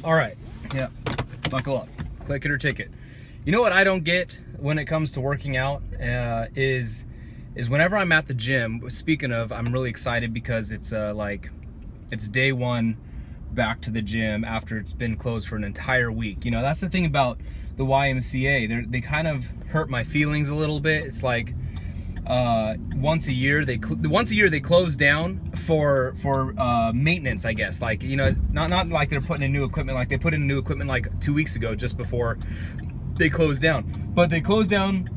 All right, yeah, buckle up, click it or ticket. You know what I don't get when it comes to working out is whenever I'm at the gym. Speaking of, I'm really excited because it's it's day one back to the gym after it's been closed for an entire week. You know, that's the thing about the YMCA. They kind of hurt my feelings a little bit. It's like once a year they close down for maintenance, I guess. Like, you know, not like they're putting in new equipment. Like they put in new equipment like 2 weeks ago, just before they closed down. But they close down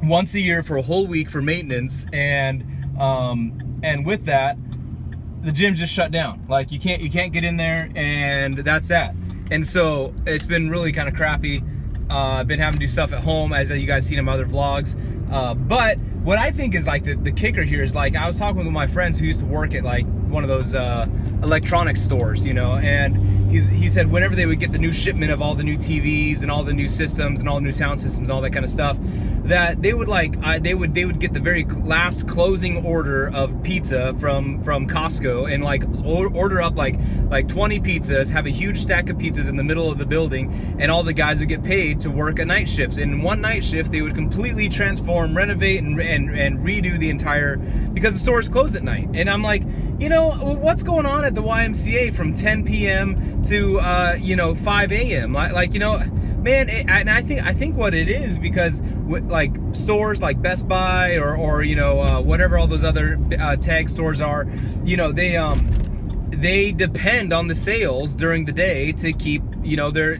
once a year for a whole week for maintenance, and with that, the gym's just shut down. Like you can't get in there, and that's that. And so it's been really kind of crappy. I've been having to do stuff at home, as you guys seen in my other vlogs. But what I think is like the kicker here is, like, I was talking with one of my friends who used to work at like one of those electronics stores, you know, and he said whenever they would get the new shipment of all the new TVs and all the new systems and all the new sound systems, all that kind of stuff, that they would they would get the very last closing order of pizza from Costco, and like order up like 20 pizzas, have a huge stack of pizzas in the middle of the building, and all the guys would get paid to work a night shift. And one night shift they would completely transform, renovate, and redo the entire, because the store is closed at night. And I'm like, you know, what's going on at the YMCA from 10 p.m. to 5 a.m. Like, you know, man, and I think what it is, because like stores like Best Buy or you know, whatever all those other tag stores are, you know, they depend on the sales during the day to keep, you know, their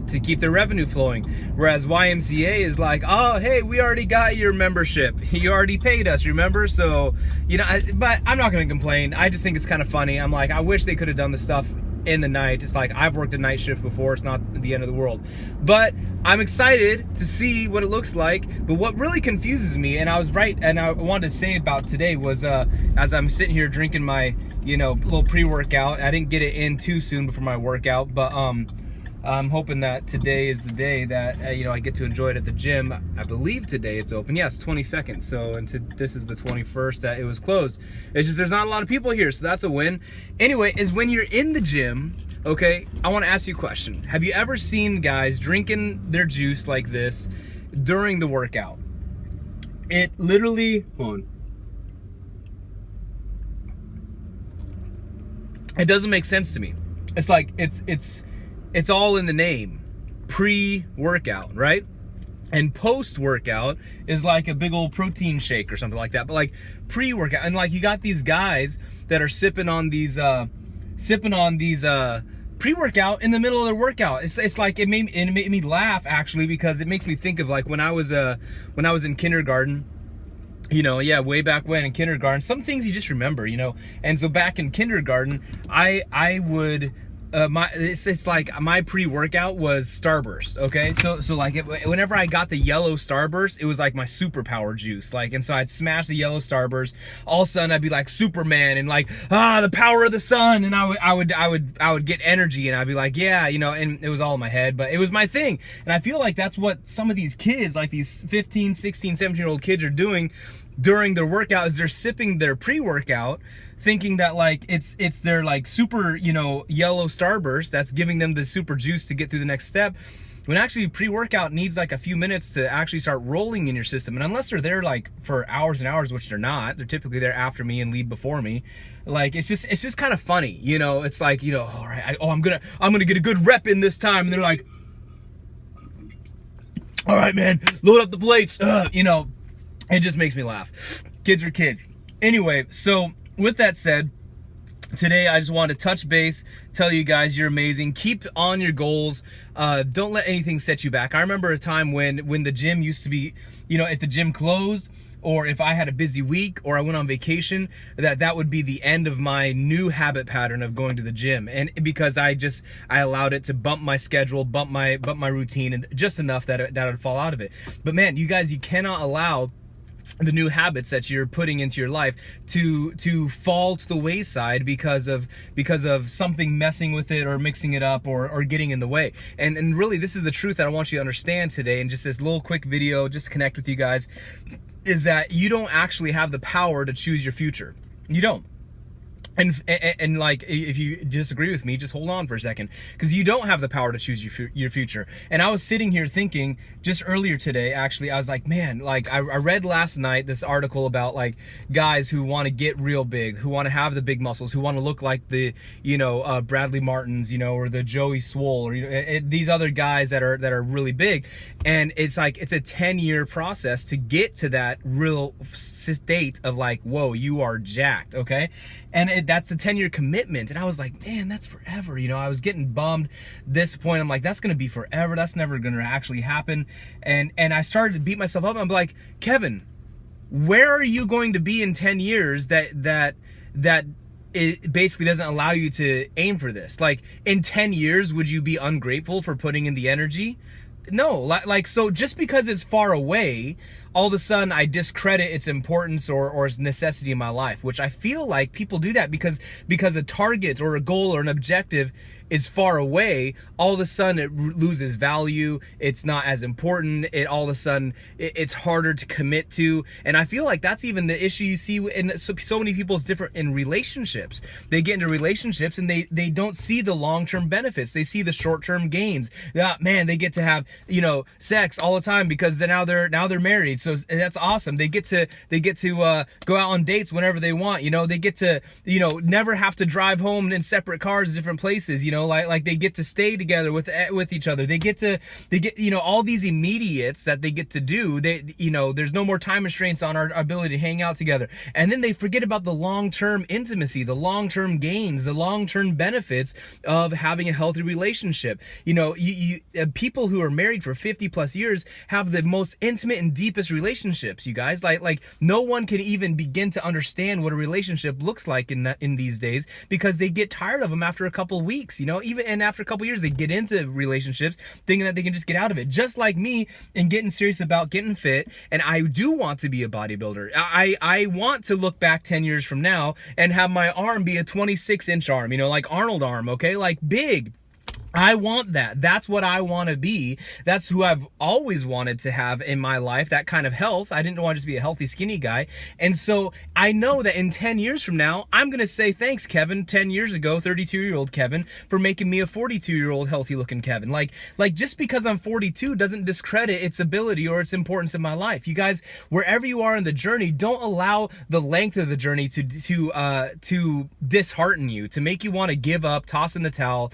revenue flowing. Whereas YMCA is like, oh, hey, we already got your membership. You already paid us, remember? So, you know, but I'm not going to complain. I just think it's kind of funny. I'm like, I wish they could have done the stuff in the night. It's like, I've worked a night shift before. It's not the end of the world. But I'm excited to see what it looks like. But what really confuses me, and I was right, and I wanted to say about today, was as I'm sitting here drinking my, you know, little pre-workout. I didn't get it in too soon before my workout, but I'm hoping that today is the day that you know, I get to enjoy it at the gym. I believe today it's open. Yes, 22nd. So, and this is the 21st that it was closed. It's just there's not a lot of people here, so that's a win. Anyway, is when you're in the gym, okay, I want to ask you a question. Have you ever seen guys drinking their juice like this during the workout? It literally, hold on. It doesn't make sense to me. It's like it's all in the name. Pre-workout, right? And post-workout is like a big old protein shake or something like that. But like pre-workout, and like you got these guys that are sipping on these pre-workout in the middle of their workout. It's like it made me laugh, actually, because it makes me think of like when I was in kindergarten. You know, yeah, way back when in kindergarten, some things you just remember, you know. And so back in kindergarten, I would it's like my pre-workout was Starburst, okay? So like whenever I got the yellow Starburst, it was like my superpower juice. Like, and so I'd smash the yellow Starburst. All of a sudden I'd be like Superman and like, the power of the sun, and I would get energy, and I'd be like, yeah, you know, and it was all in my head, but it was my thing. And I feel like that's what some of these kids, like these 15, 16, 17-year-old kids are doing during their workout, is they're sipping their pre-workout, thinking that like it's their like super, you know, yellow Starburst that's giving them the super juice to get through the next step, when actually pre-workout needs like a few minutes to actually start rolling in your system. And unless they're there like for hours and hours, which they're not, they're typically there after me and leave before me, like it's just kind of funny, you know. It's like, you know, all right, I'm gonna get a good rep in this time, and they're like, all right, man, load up the plates, you know. It just makes me laugh. Kids are kids. Anyway, so with that said, today I just wanted to touch base, tell you guys you're amazing. Keep on your goals. Don't let anything set you back. I remember a time when the gym used to be, you know, if the gym closed, or if I had a busy week or I went on vacation, that would be the end of my new habit pattern of going to the gym. And because I allowed it to bump my schedule, bump my routine, and just enough that it would fall out of it. But man, you guys, you cannot allow the new habits that you're putting into your life to fall to the wayside because of something messing with it or mixing it up or getting in the way. And really, this is the truth that I want you to understand today, and just this little quick video just to connect with you guys, is that you don't actually have the power to choose your future. You don't. And like, if you disagree with me, just hold on for a second, because you don't have the power to choose your future. And I was sitting here thinking just earlier today, actually, I was like, man, like I read last night this article about like guys who want to get real big, who want to have the big muscles, who want to look like the, Bradley Martins, or the Joey Swole, or these other guys that are really big. And it's like, it's a 10-year process to get to that real state of like, whoa, you are jacked, okay? And that's a 10-year commitment. And I was like, man, that's forever. I was getting bummed, disappointed. I'm like, that's going to be forever. That's never going to actually happen. And I started to beat myself up. I'm like, Kevin, where are you going to be in 10 years that it basically doesn't allow you to aim for this? Like, in 10 years, would you be ungrateful for putting in the energy? No, like, so just because it's far away, all of a sudden I discredit its importance or its necessity in my life, which I feel like people do that because a target or a goal or an objective is far away, all of a sudden it loses value. It's not as important. It all of a sudden it's harder to commit to. And I feel like that's even the issue you see in so many people's different in relationships. They get into relationships and they don't see the long-term benefits. They see the short-term gains. Man, they get to have, sex all the time because now they're married. So that's awesome. They get to go out on dates whenever they want. They get to, never have to drive home in separate cars to different places. Like they get to stay together with each other. They get all these immediates that they get to do. There's no more time restraints on our ability to hang out together. And then they forget about the long-term intimacy, the long-term gains, the long-term benefits of having a healthy relationship. People who are married for 50 plus years have the most intimate and deepest relationships, you guys. Like no one can even begin to understand what a relationship looks like in these days, because they get tired of them after a couple of weeks, and after a couple of years they get into relationships thinking that they can just get out of it, just like me, and getting serious about getting fit. And I do want to be a bodybuilder. I want to look back 10 years from now and have my arm be a 26-inch arm, like Arnold arm, okay, like big. I want that. That's what I want to be. That's who I've always wanted to have in my life, that kind of health. I didn't want to just be a healthy, skinny guy. And so I know that in 10 years from now, I'm going to say, thanks, Kevin, 10 years ago, 32-year-old Kevin, for making me a 42-year-old healthy looking Kevin. Like just because I'm 42 doesn't discredit its ability or its importance in my life. You guys, wherever you are in the journey, don't allow the length of the journey to dishearten you, to make you want to give up, toss in the towel,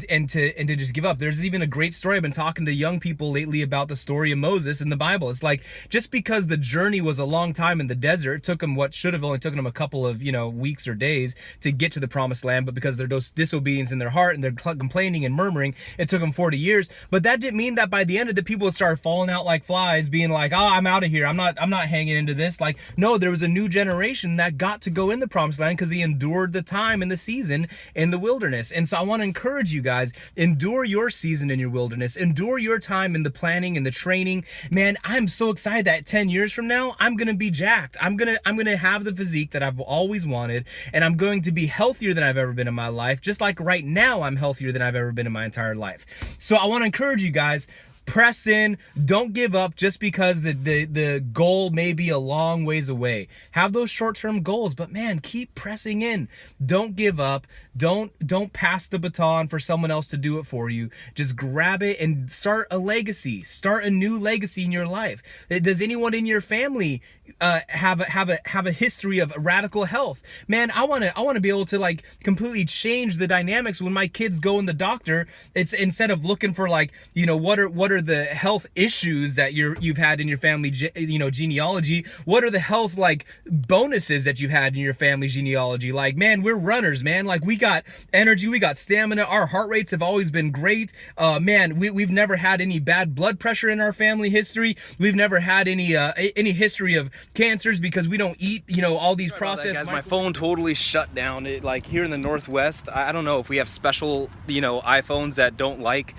and to just give up. There's even a great story. I've been talking to young people lately about the story of Moses in the Bible. It's like, just because the journey was a long time in the desert, it took them what should have only taken them a couple of weeks or days to get to the promised land, but because of their disobedience in their heart and they're complaining and murmuring, it took them 40 years. But that didn't mean that by the end of it, people would start falling out like flies, being like, oh, I'm out of here, I'm not hanging into this. Like, no, there was a new generation that got to go in the promised land because they endured the time and the season in the wilderness. And so I want to encourage you guys, endure your season in your wilderness, endure your time in the planning and the training. Man, I'm so excited that 10 years from now, I'm going to be jacked. I'm going to have the physique that I've always wanted, and I'm going to be healthier than I've ever been in my life. Just like right now, I'm healthier than I've ever been in my entire life. So I want to encourage you guys, press in, don't give up just because the goal may be a long ways away. Have those short-term goals, but man, keep pressing in. Don't give up. Don't pass the baton for someone else to do it for you. Just grab it and start a legacy. Start a new legacy in your life. Does anyone in your family have a history of radical health? Man, I want to be able to like completely change the dynamics when my kids go in the doctor. It's instead of looking for like, what are the health issues that you've had in your family, genealogy. What are the health like bonuses that you've had in your family genealogy? Like, man, we're runners, man. Like, we got energy, we got stamina. Our heart rates have always been great. Man, we've never had any bad blood pressure in our family history. We've never had any history of cancers because we don't eat, all these processed. Guys, my phone totally shut down. Like here in the Northwest, I don't know if we have special, iPhones that don't like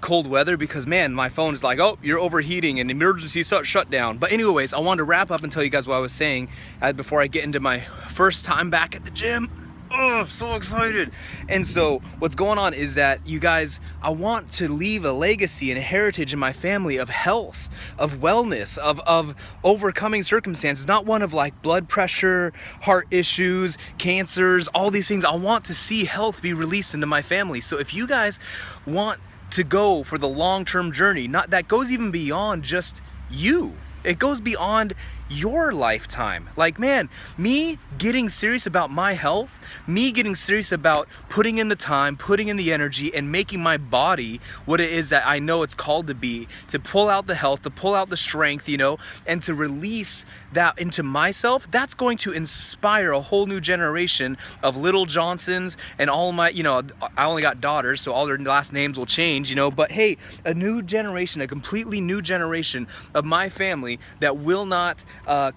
cold weather, because man, my phone is like, oh, you're overheating and emergency shut down. But anyways, I wanted to wrap up and tell you guys what I was saying before I get into my first time back at the gym. oh, so excited. And so what's going on is that, you guys, I want to leave a legacy and a heritage in my family of health, of wellness, of overcoming circumstances, not one of like blood pressure, heart issues, cancers, all these things. I want to see health be released into my family. So if you guys want to go for the long-term journey, not that goes even beyond just you, it goes beyond your lifetime. Like, man, me getting serious about my health, me getting serious about putting in the time, putting in the energy, and making my body what it is that I know it's called to be, to pull out the health, to pull out the strength, you know, and to release that into myself, that's going to inspire a whole new generation of little Johnsons and all my, you know, I only got daughters, so all their last names will change, you know, but hey, a new generation, a completely new generation of my family that will not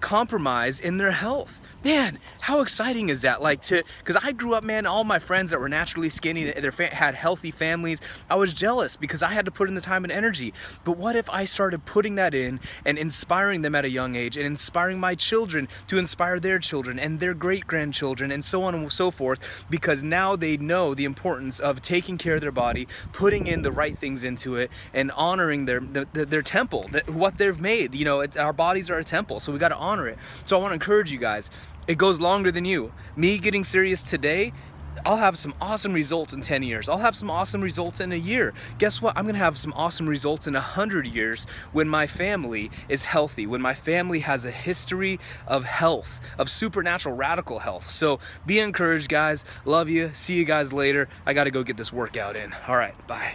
compromise in their health. Man, how exciting is that? Like, because I grew up, man, all my friends that were naturally skinny, had healthy families, I was jealous because I had to put in the time and energy. But what if I started putting that in and inspiring them at a young age, and inspiring my children to inspire their children and their great-grandchildren and so on and so forth, because now they know the importance of taking care of their body, putting in the right things into it, and honoring their temple, what they've made. You know, our bodies are a temple, so we got to honor it. So I want to encourage you guys, it goes longer than you. Me getting serious today, I'll have some awesome results in 10 years. I'll have some awesome results in a year. Guess what? I'm gonna have some awesome results in 100 years when my family is healthy, when my family has a history of health, of supernatural radical health. So be encouraged, guys. Love you. See you guys later. I gotta go get this workout in. All right, bye.